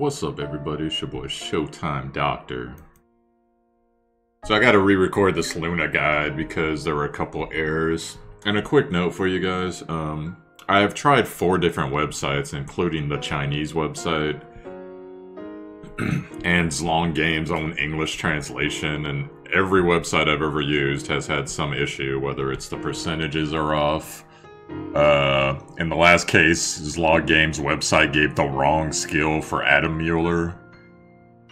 What's up, everybody? It's your boy Showtimedr. So I gotta re-record this Luna guide because there were a couple errors. And a quick note for you guys, I have tried 4 different websites, including the Chinese website, and Zlong Games on English translation, and every website I've ever used has had some issue, whether it's the percentages are off. In the last case, Zlong Games website gave the wrong skill for Adam Mueller,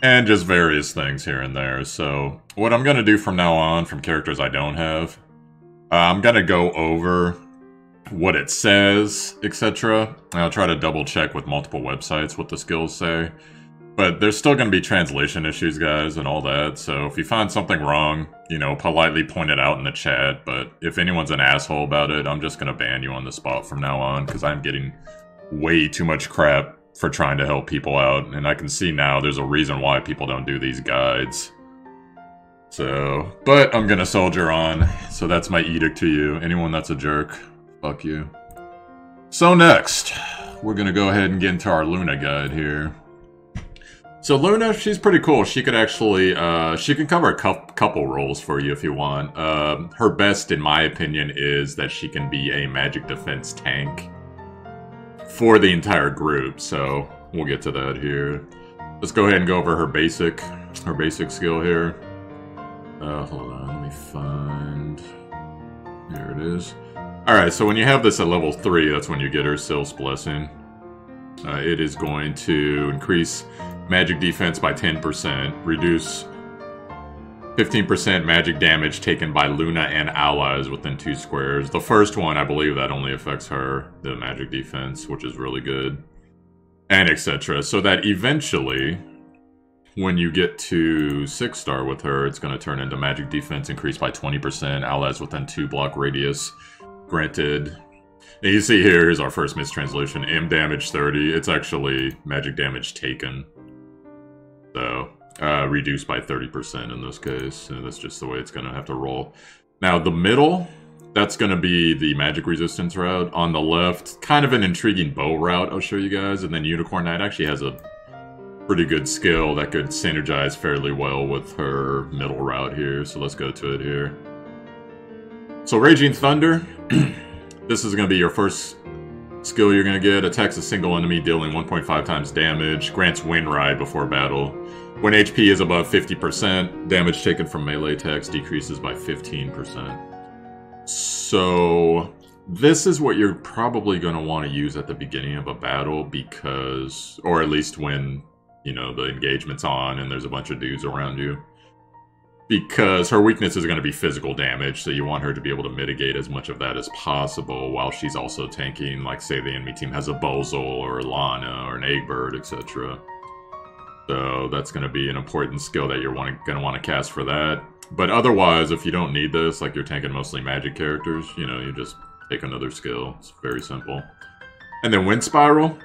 and just various things here and there. So what I'm gonna do from now on, from characters I don't have, I'm gonna go over what it says, etc. I'll try to double check with multiple websites what the skills say. But there's still going to be translation issues, guys, and all that, so if you find something wrong, you know, politely point it out in the chat, but if anyone's an asshole about it, I'm just going to ban you on the spot from now on, because I'm getting way too much crap for trying to help people out, and I can see now there's a reason why people don't do these guides. So, but I'm going to soldier on, so that's my edict to you. Anyone that's a jerk, fuck you. So next, we're going to go ahead and get into our Luna guide here. So Luna, she's pretty cool. She could actually, she can cover a couple roles for you if you want. Her best, in my opinion, is that she can be a magic defense tank for the entire group. So we'll get to that here. Let's go ahead and go over her basic skill here. Hold on, let me find. There it is. All right, so when you have this at level 3, that's when you get her Sylph's Blessing. It is going to increase magic defense by 10%, reduce 15% magic damage taken by Luna and allies within 2 squares. The first one, I believe that only affects her, the magic defense, which is really good, and etc. So that eventually, when you get to 6-star with her, it's going to turn into magic defense increased by 20%, allies within 2 block radius, granted. And you see here's our first mistranslation, M damage 30, it's actually magic damage taken. So, reduced by 30% in this case, and that's just the way it's going to have to roll. Now, the middle, that's going to be the magic resistance route. On the left, kind of an intriguing bow route I'll show you guys, and then Unicorn Knight actually has a pretty good skill that could synergize fairly well with her middle route here, so let's go to it here. So, Raging Thunder, this is going to be your first skill you're going to get. Attacks a single enemy, dealing 1.5 times damage. Grants Wind Ride before battle. When HP is above 50%, damage taken from melee attacks decreases by 15%. So, this is what you're probably going to want to use at the beginning of a battle because, or at least when, you know, the engagement's on and there's a bunch of dudes around you. Because her weakness is going to be physical damage, so you want her to be able to mitigate as much of that as possible while she's also tanking, like say the enemy team has a Bozal or a Lana or an Eggbird, etc. So that's going to be an important skill that you're going to want to cast for that. But otherwise, if you don't need this, like you're tanking mostly magic characters, you know, you just take another skill. It's very simple. And then Wind Spiral.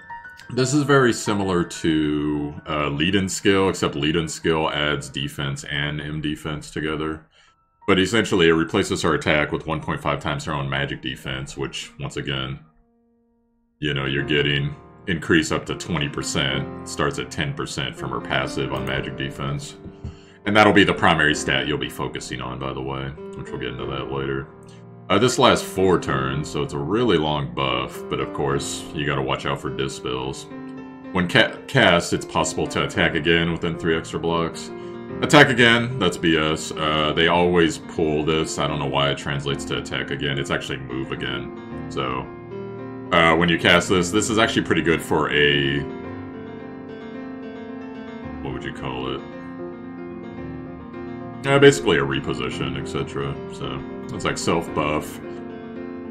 This is very similar to Lead-In skill, except Lead-In skill adds defense and M defense together. But essentially, it replaces her attack with 1.5 times her own magic defense, which, once again, you know, you're getting increase up to 20%. Starts at 10% from her passive on magic defense. And that'll be the primary stat you'll be focusing on, by the way, which we'll get into that later. This lasts 4 turns, so it's a really long buff, but of course, you gotta watch out for dispels. When cast, it's possible to attack again within 3 extra blocks. Attack again, that's BS. They always pull this, I don't know why it translates to attack again, it's actually move again. So, when you cast this is actually pretty good for a... what would you call it? Basically a reposition, etc. So, it's like self-buff.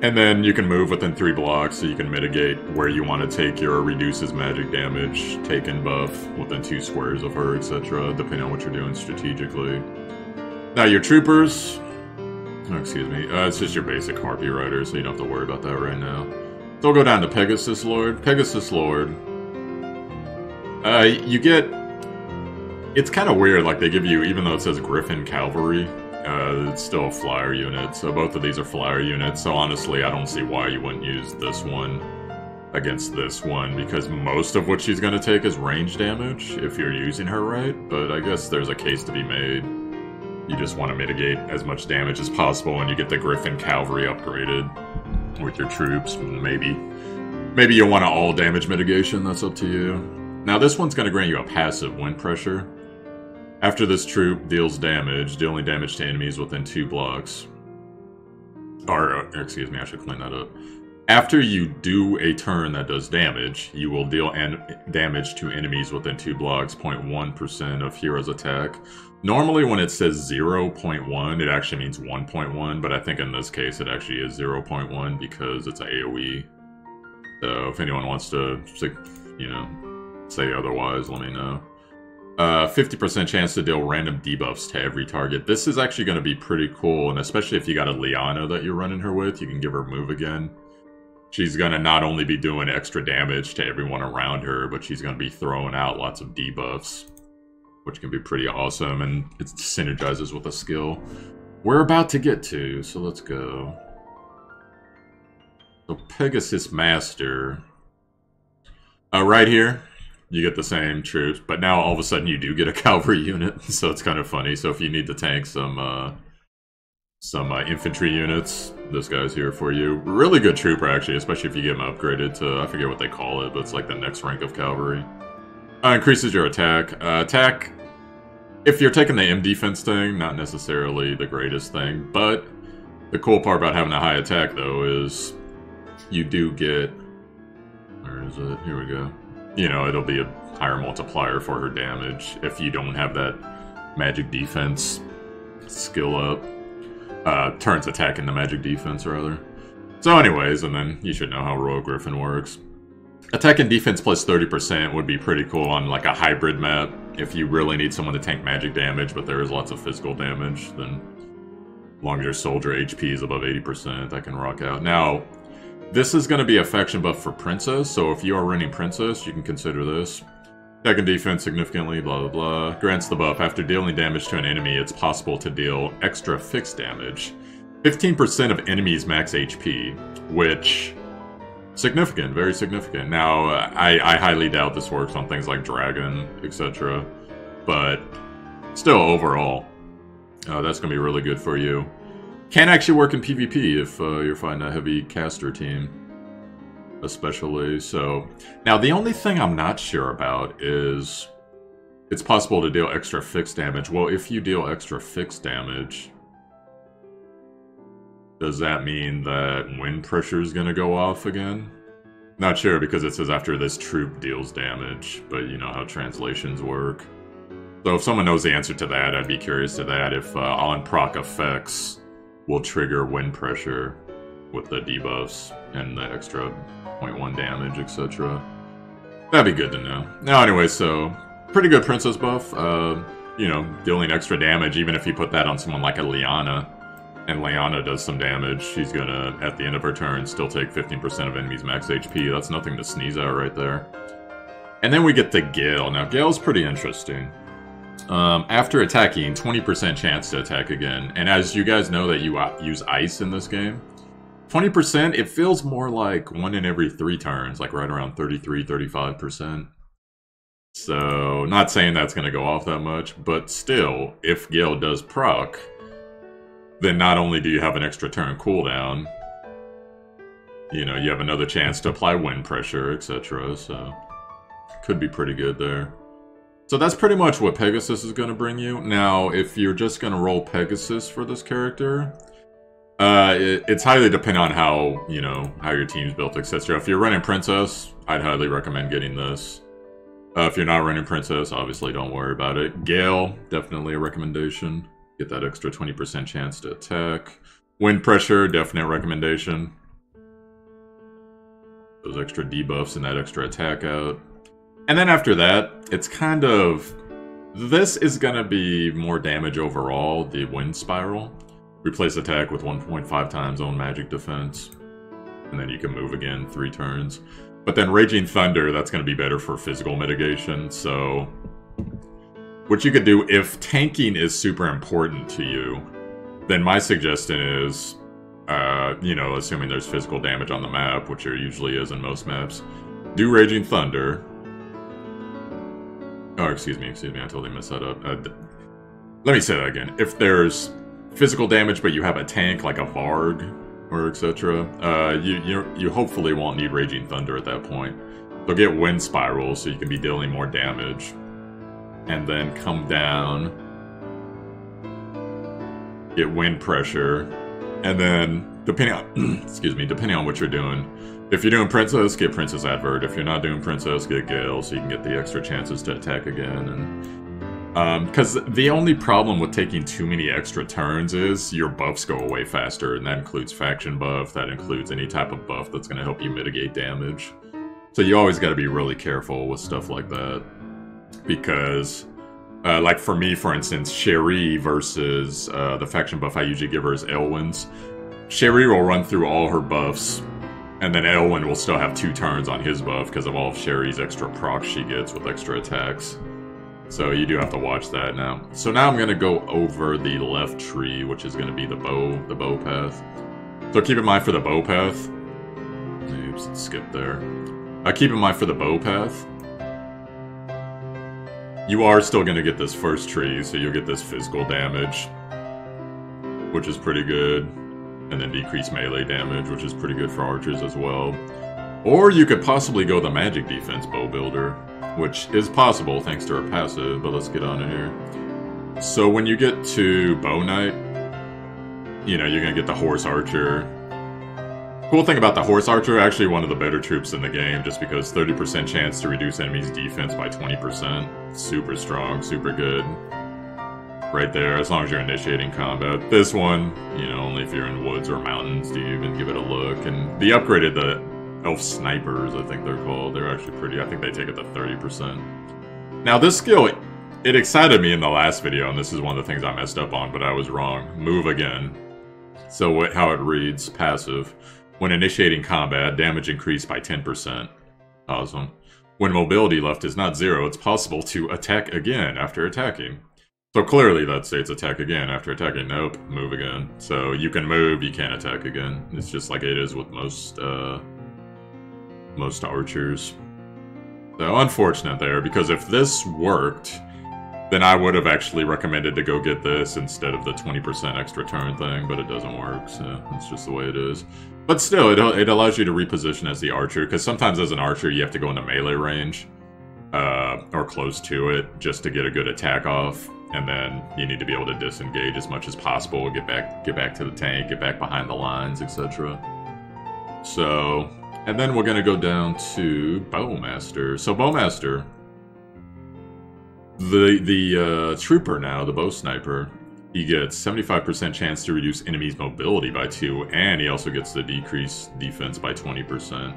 And then you can move within 3 blocks, so you can mitigate where you want to take your reduces magic damage, taken buff within 2 squares of her, etc., depending on what you're doing strategically. Now your troopers, oh, excuse me, it's just your basic Harpy Rider, so you don't have to worry about that right now. So we'll go down to Pegasus Lord. Pegasus Lord, you get... It's kind of weird, like they give you, even though it says Griffin Cavalry, it's still a flyer unit, so both of these are flyer units, so honestly I don't see why you wouldn't use this one against this one, because most of what she's going to take is range damage if you're using her right, but I guess there's a case to be made. You just want to mitigate as much damage as possible, and you get the Griffin Cavalry upgraded with your troops. Maybe you'll want an all damage mitigation, that's up to you. Now this one's going to grant you a passive wind pressure. After this troop deals damage, dealing damage to enemies within 2 blocks. Or, excuse me, I should clean that up. After you do a turn that does damage, you will deal damage to enemies within 2 blocks, 0.1% of hero's attack. Normally when it says 0.1, it actually means 1.1, but I think in this case it actually is 0.1 because it's AoE. So if anyone wants to, you know, say otherwise, let me know. 50% chance to deal random debuffs to every target. This is actually going to be pretty cool, and especially if you got a Liana that you're running her with, you can give her move again. She's going to not only be doing extra damage to everyone around her, but she's going to be throwing out lots of debuffs, which can be pretty awesome, and it synergizes with a skill we're about to get to, so let's go. So Pegasus Master. Right here, you get the same troops, but now all of a sudden you do get a cavalry unit, so it's kind of funny. So if you need to tank some infantry units, this guy's here for you. Really good trooper, actually, especially if you get him upgraded to, I forget what they call it, but it's like the next rank of cavalry. Increases your attack. Attack, if you're taking the M defense thing, not necessarily the greatest thing, but the cool part about having a high attack, though, is you do get, where is it? Here we go. You know, it'll be a higher multiplier for her damage if you don't have that magic defense skill up. Turns attack into magic defense, rather. So anyways, and then you should know how Royal Griffin works. Attack and defense plus 30% would be pretty cool on like a hybrid map. If you really need someone to tank magic damage, but there is lots of physical damage, then as long as your soldier HP is above 80%, that can rock out. Now, this is going to be a faction buff for Princess, so if you are running Princess, you can consider this. Attack and defense significantly, blah blah blah. Grants the buff. After dealing damage to an enemy, it's possible to deal extra fixed damage. 15% of enemies' max HP, which... significant, very significant. Now, I highly doubt this works on things like Dragon, etc. But still, overall, that's going to be really good for you. Can actually work in PvP if you're fighting a heavy caster team, especially. So, now the only thing I'm not sure about is it's possible to deal extra fixed damage. Well, if you deal extra fixed damage, does that mean that wind pressure is going to go off again? Not sure, because it says after this troop deals damage, but you know how translations work. So if someone knows the answer to that, I'd be curious to that, if on-proc effects will trigger wind pressure with the debuffs and the extra 0.1 damage, etc. That'd be good to know. Now anyway, so pretty good princess buff. You know, dealing extra damage, even if you put that on someone like a Liana, and Liana does some damage, she's gonna, at the end of her turn, still take 15% of enemies' max HP. That's nothing to sneeze at right there. And then we get the Gale. Now, Gale's pretty interesting. After attacking, 20% chance to attack again. And as you guys know that you use ice in this game, 20%, it feels more like 1 in every 3 turns, like right around 33, 35%. So, not saying that's going to go off that much, but still, if Gale does proc, then not only do you have an extra turn cooldown, you know, you have another chance to apply wind pressure, etc. So, could be pretty good there. So that's pretty much what Pegasus is going to bring you. Now, if you're just going to roll Pegasus for this character, it's highly dependent on how, you know, how your team's built, etc. If you're running Princess, I'd highly recommend getting this. If you're not running Princess, obviously don't worry about it. Gale, definitely a recommendation. Get that extra 20% chance to attack. Wind pressure, definite recommendation. Those extra debuffs and that extra attack out. And then after that, it's kind of... this is going to be more damage overall, the Wind Spiral. Replace attack with 1.5 times own magic defense. And then you can move again 3 turns. But then Raging Thunder, that's going to be better for physical mitigation, so... what you could do, if tanking is super important to you, then my suggestion is You know, assuming there's physical damage on the map, which there usually is in most maps. Do Raging Thunder. Oh, excuse me, I totally messed that up. Let me say that again. If there's physical damage, but you have a tank like a Varg or etc., you hopefully won't need Raging Thunder at that point. So get Wind Spiral, so you can be dealing more damage, and then come down, get Wind Pressure, and then depending on excuse me, depending on what you're doing. If you're doing Princess, get Princess Advert. If you're not doing Princess, get Gale, so you can get the extra chances to attack again. And because the only problem with taking too many extra turns is your buffs go away faster, and that includes faction buff, that includes any type of buff that's going to help you mitigate damage. So you always got to be really careful with stuff like that. Because, like for me, for instance, Sherry versus the faction buff I usually give her is Elwyn's. Sherry will run through all her buffs, and then Elwyn will still have 2 turns on his buff because of all of Sherry's extra procs she gets with extra attacks. So you do have to watch that now. So now I'm going to go over the left tree, which is going to be the bow path. So keep in mind for the bow path. Oops, skip there. Keep in mind for the bow path. You are still going to get this first tree, so you'll get this physical damage, which is pretty good. And then decrease melee damage, which is pretty good for archers as well. Or you could possibly go the magic defense bow builder, which is possible thanks to her passive, but let's get on in here. So when you get to Bow Knight, you know, you're going to get the Horse Archer. Cool thing about the Horse Archer, actually one of the better troops in the game, just because 30% chance to reduce enemies' defense by 20%. Super strong, super good. Right there, as long as you're initiating combat. This one, you know, only if you're in woods or mountains do you even give it a look. And the upgraded, the Elf Snipers, I think they're called. They're actually pretty, I think they take it to 30%. Now this skill, it excited me in the last video, and this is one of the things I messed up on, but I was wrong. Move again. So how it reads, passive. When initiating combat, damage increased by 10%. Awesome. When mobility left is not 0, it's possible to attack again after attacking. So clearly that states attack again after attacking. Nope, move again. So you can move, you can't attack again. It's just like it is with most archers. So unfortunate there, because if this worked, then I would have actually recommended to go get this instead of the 20% extra turn thing, but it doesn't work, so it's just the way it is. But still, it allows you to reposition as the archer, because sometimes as an archer you have to go into melee range, or close to it, just to get a good attack off. And then you need to be able to disengage as much as possible, get back to the tank, get back behind the lines, etc. So, and then we're going to go down to Bowmaster. So Bowmaster, the trooper now, the bow sniper, he gets 75% chance to reduce enemies' mobility by 2, and he also gets the decreased defense by 20%.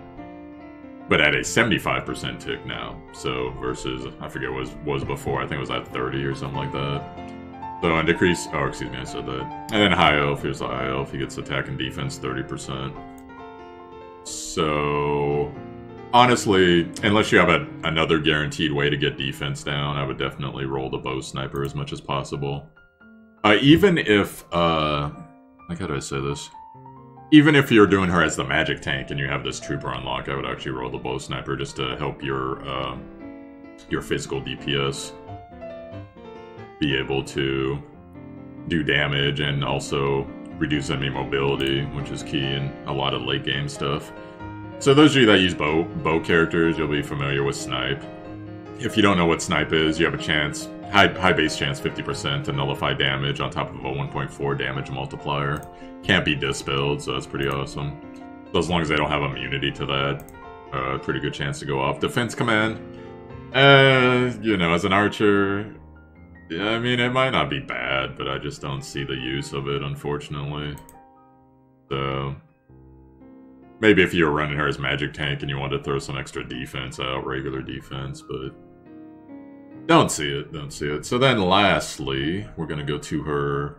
But at a 75% tick now, so versus, I forget what it was before, I think it was at 30 or something like that. So on decrease, oh excuse me, I said that. And then High Elf, here's the High Elf, he gets attack and defense 30%. So, honestly, unless you have another guaranteed way to get defense down, I would definitely roll the bow sniper as much as possible. Even if, like how do I say this? Even if you're doing her as the magic tank and you have this trooper unlock, I would actually roll the bow sniper just to help your physical DPS be able to do damage and also reduce enemy mobility, which is key in a lot of late game stuff. So those of you that use bow characters, you'll be familiar with Snipe. If you don't know what Snipe is, you have a chance, high base chance, 50% to nullify damage on top of a 1.4 damage multiplier. Can't be dispelled, so that's pretty awesome. So as long as they don't have immunity to that, pretty good chance to go off. Defense command, you know, as an archer, yeah, I mean, it might not be bad, but I just don't see the use of it, unfortunately. So, maybe if you were running her as magic tank and you wanted to throw some extra defense out, regular defense, but don't see it, don't see it. So then lastly, we're going to go to her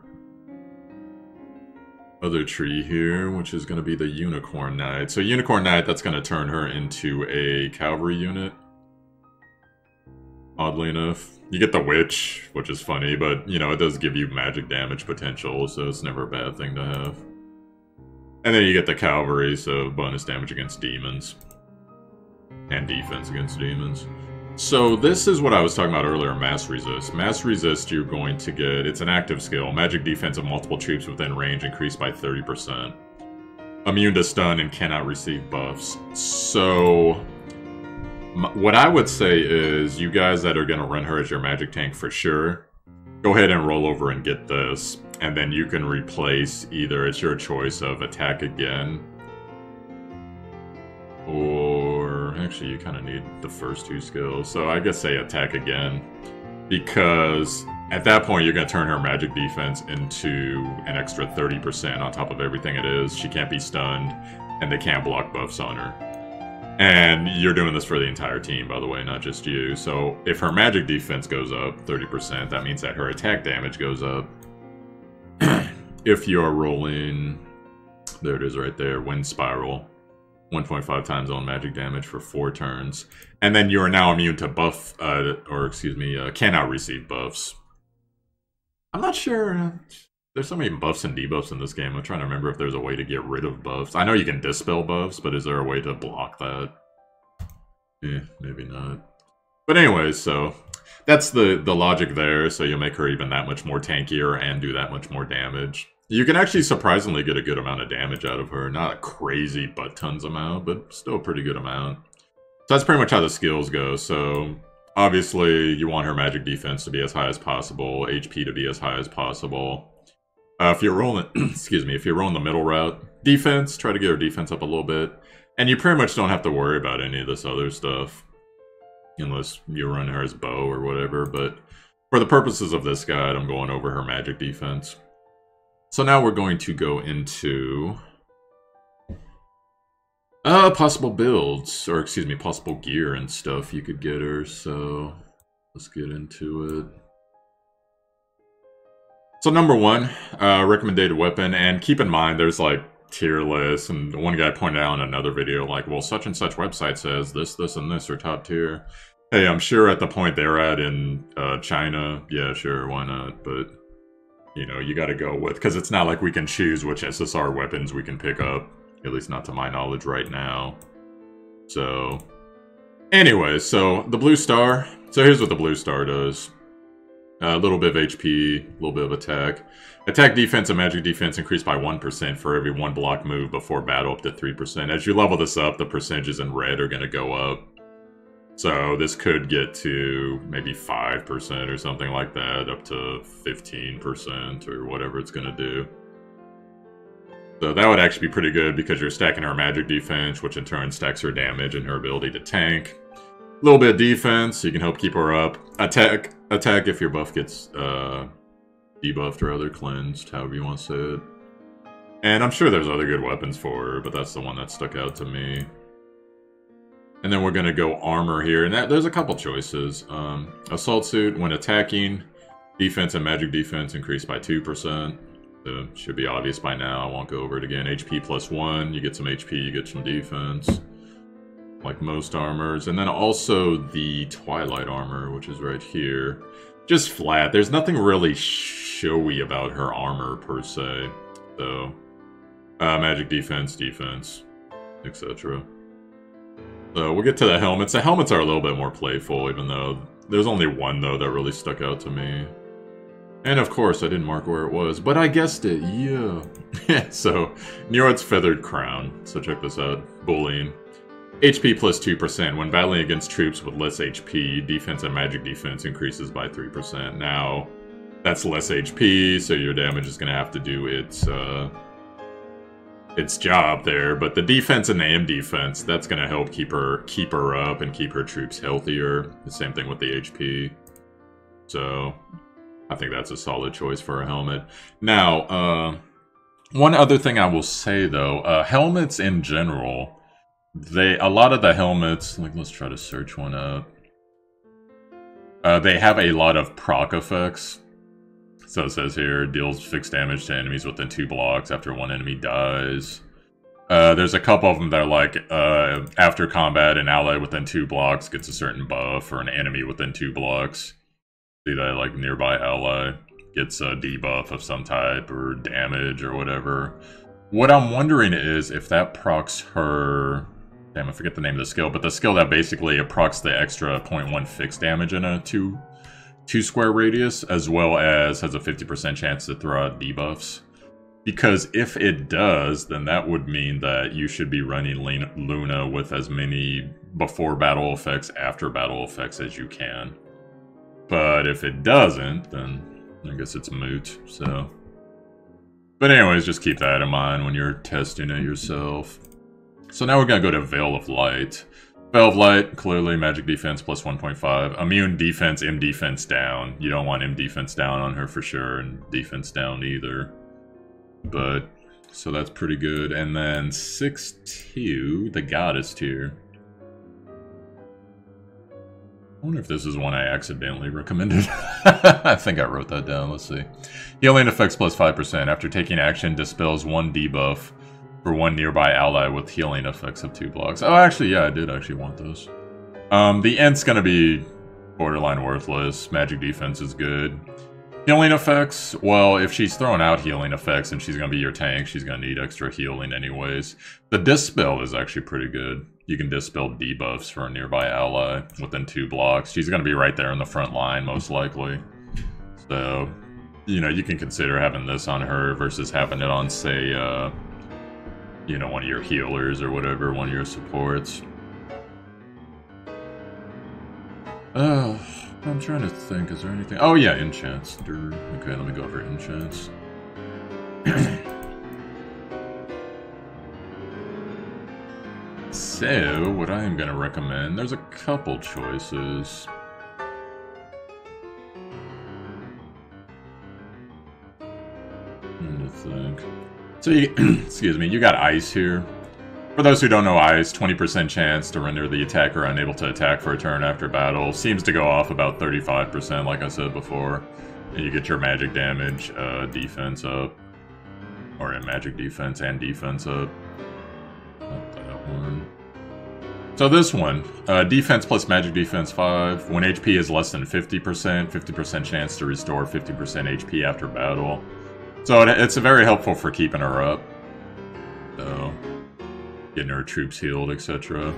other tree here, which is going to be the Unicorn Knight. So Unicorn Knight, that's going to turn her into a cavalry unit. Oddly enough. You get the Witch, which is funny, but, you know, it does give you magic damage potential, so it's never a bad thing to have. And then you get the cavalry, so bonus damage against demons. And defense against demons. So this is what I was talking about earlier, Mass Resist. Mass Resist, you're going to get, it's an active skill. Magic defense of multiple troops within range increased by 30%. Immune to stun and cannot receive buffs. So, what I would say is, you guys that are going to run her as your magic tank for sure, go ahead and roll over and get this. And then you can replace either, it's your choice of attack again, or actually you kind of need the first two skills. So I guess say attack again, because at that point you're going to turn her magic defense into an extra 30% on top of everything it is. She can't be stunned, and they can't block buffs on her. And you're doing this for the entire team, by the way, not just you. So if her magic defense goes up 30%, that means that her attack damage goes up. If you're rolling, there it is right there, Wind Spiral, 1.5 times on magic damage for 4 turns. And then you are now immune to buff, cannot receive buffs. I'm not sure. There's so many buffs and debuffs in this game. I'm trying to remember if there's a way to get rid of buffs. I know you can dispel buffs, but is there a way to block that? Maybe not. But anyways, so that's the logic there. So you'll make her even that much more tankier and do that much more damage. You can actually surprisingly get a good amount of damage out of her. Not a crazy butt tons amount, but still a pretty good amount. So that's pretty much how the skills go. So obviously you want her magic defense to be as high as possible, HP to be as high as possible. If you're rolling, if you're rolling the middle route, defense, try to get her defense up a little bit. And you pretty much don't have to worry about any of this other stuff. Unless you run her as bow or whatever, but for the purposes of this guide, I'm going over her magic defense. So now we're going to go into possible builds, or excuse me, possible gear and stuff you could get her, so let's get into it. So number one, recommended weapon, and keep in mind there's like tier lists, and one guy pointed out in another video, like, well, such and such website says this, this, and this are top tier. Hey, I'm sure at the point they're at in China, yeah, sure, why not, but you know, you gotta go with, because it's not like we can choose which SSR weapons we can pick up, at least not to my knowledge right now. So, anyway, so the blue star, so here's what the blue star does. A little bit of HP, a little bit of attack. Attack defense and magic defense increase by 1% for every 1 block move before battle, up to 3%. As you level this up, the percentages in red are gonna go up. So this could get to maybe 5% or something like that, up to 15% or whatever it's going to do. So that would actually be pretty good because you're stacking her magic defense, which in turn stacks her damage and her ability to tank. A little bit of defense, you can help keep her up. Attack if your buff gets debuffed or other cleansed, however you want to say it. And I'm sure there's other good weapons for her, but that's the one that stuck out to me. And then we're going to go armor here, and there's a couple choices. Assault suit, when attacking, defense and magic defense increase by 2%. So should be obvious by now, I won't go over it again. HP plus 1, you get some HP, you get some defense, like most armors. And then also the Twilight armor, which is right here. Just flat, there's nothing really showy about her armor per se. So, magic defense, defense, etc. So we'll get to the helmets. The helmets are a little bit more playful, even though there's only one, though, that really stuck out to me. And of course, I didn't mark where it was, but I guessed it, yeah. So, Njord's Feathered Crown. So check this out. Bullying. HP plus 2%. When battling against troops with less HP, defense and magic defense increases by 3%. Now, that's less HP, so your damage is going to have to do its job there, but the defense and the M defense, that's going to help keep her up and keep her troops healthier. The same thing with the HP. So, I think that's a solid choice for a helmet. Now, one other thing I will say though, helmets in general, a lot of the helmets, like let's try to search one up. They have a lot of proc effects. So it says here, deals fixed damage to enemies within 2 blocks after one enemy dies. There's a couple of them that are like, after combat, an ally within 2 blocks gets a certain buff, or an enemy within 2 blocks. See that, like, nearby ally gets a debuff of some type, or damage, or whatever. What I'm wondering is if that procs her... Damn, I forget the name of the skill, but the skill that basically procs the extra 0.1 fixed damage in a 2 square radius, as well as has a 50% chance to throw out debuffs. Because if it does, then that would mean that you should be running Luna with as many before battle effects, after battle effects as you can. But if it doesn't, then I guess it's moot, so... But anyways, just keep that in mind when you're testing it yourself. So now we're gonna go to Veil of Light. Veil of Light, clearly magic defense plus 1.5. Immune defense, M defense down. You don't want M defense down on her for sure, and defense down either. But, so that's pretty good. And then 6-2, the Goddess tier. I wonder if this is one I accidentally recommended. I think I wrote that down, let's see. Healing effects plus 5%. After taking action, dispels 1 debuff for 1 nearby ally with healing effects of 2 blocks. Oh, actually, yeah, I did actually want those. The Ent's gonna be borderline worthless. Magic defense is good. Healing effects, well, if she's throwing out healing effects and she's gonna be your tank, she's gonna need extra healing anyways. The Dispel is actually pretty good. You can dispel debuffs for a nearby ally within 2 blocks. She's gonna be right there in the front line, most likely. So, you know, you can consider having this on her versus having it on, say, you know, one of your healers or whatever, one of your supports. I'm trying to think, is there anything? Oh yeah, enchants. Okay, let me go over enchants. So, what I am going to recommend, there's a couple choices. Trying to think. So, excuse me, you got Ice here. For those who don't know Ice, 20% chance to render the attacker unable to attack for a turn after battle. Seems to go off about 35%, like I said before. And you get your magic damage, defense up. Or in magic defense and defense up. Not that one. So this one, defense plus magic defense 5. When HP is less than 50%, 50% chance to restore 50% HP after battle. So it's very helpful for keeping her up. So, getting her troops healed, etc.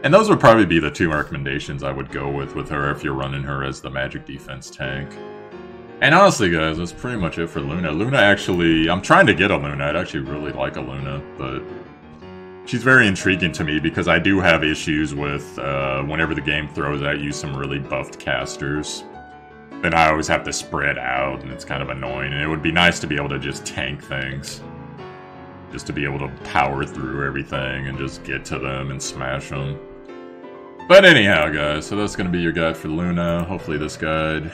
And those would probably be the 2 recommendations I would go with her if you're running her as the magic defense tank. And honestly, guys, that's pretty much it for Luna. Luna actually, I'm trying to get a Luna. I'd actually really like a Luna, but she's very intriguing to me because I do have issues with whenever the game throws at you some really buffed casters. Then I always have to spread out, and it's kind of annoying. And it would be nice to be able to just tank things. Just to be able to power through everything and just get to them and smash them. But anyhow, guys, so that's going to be your guide for Luna. Hopefully this guide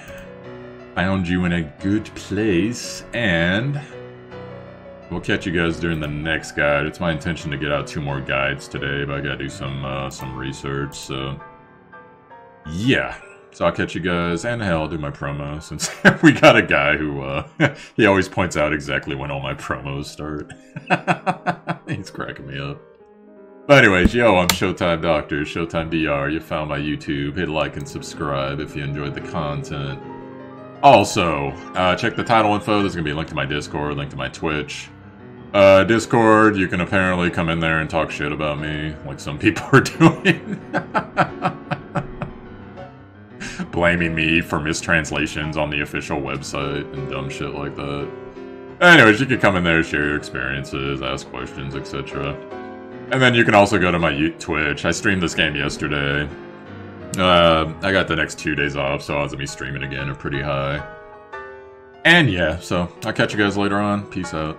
found you in a good place, and we'll catch you guys during the next guide. It's my intention to get out 2 more guides today, but I gotta do some research, so yeah. So I'll catch you guys, and hell, I'll do my promo, since we got a guy who, he always points out exactly when all my promos start. He's cracking me up. But anyways, yo, I'm Showtime Doctor, Showtime DR. You found my YouTube. Hit like and subscribe if you enjoyed the content. Also, check the title info. There's going to be a link to my Discord, link to my Twitch. Discord, you can apparently come in there and talk shit about me, like some people are doing. Blaming me for mistranslations on the official website and dumb shit like that. Anyways, you can come in there, share your experiences, ask questions, etc. And then you can also go to my Twitch. I streamed this game yesterday. I got the next 2 days off, so odds of me streaming again are pretty high. And yeah, so I'll catch you guys later on. Peace out.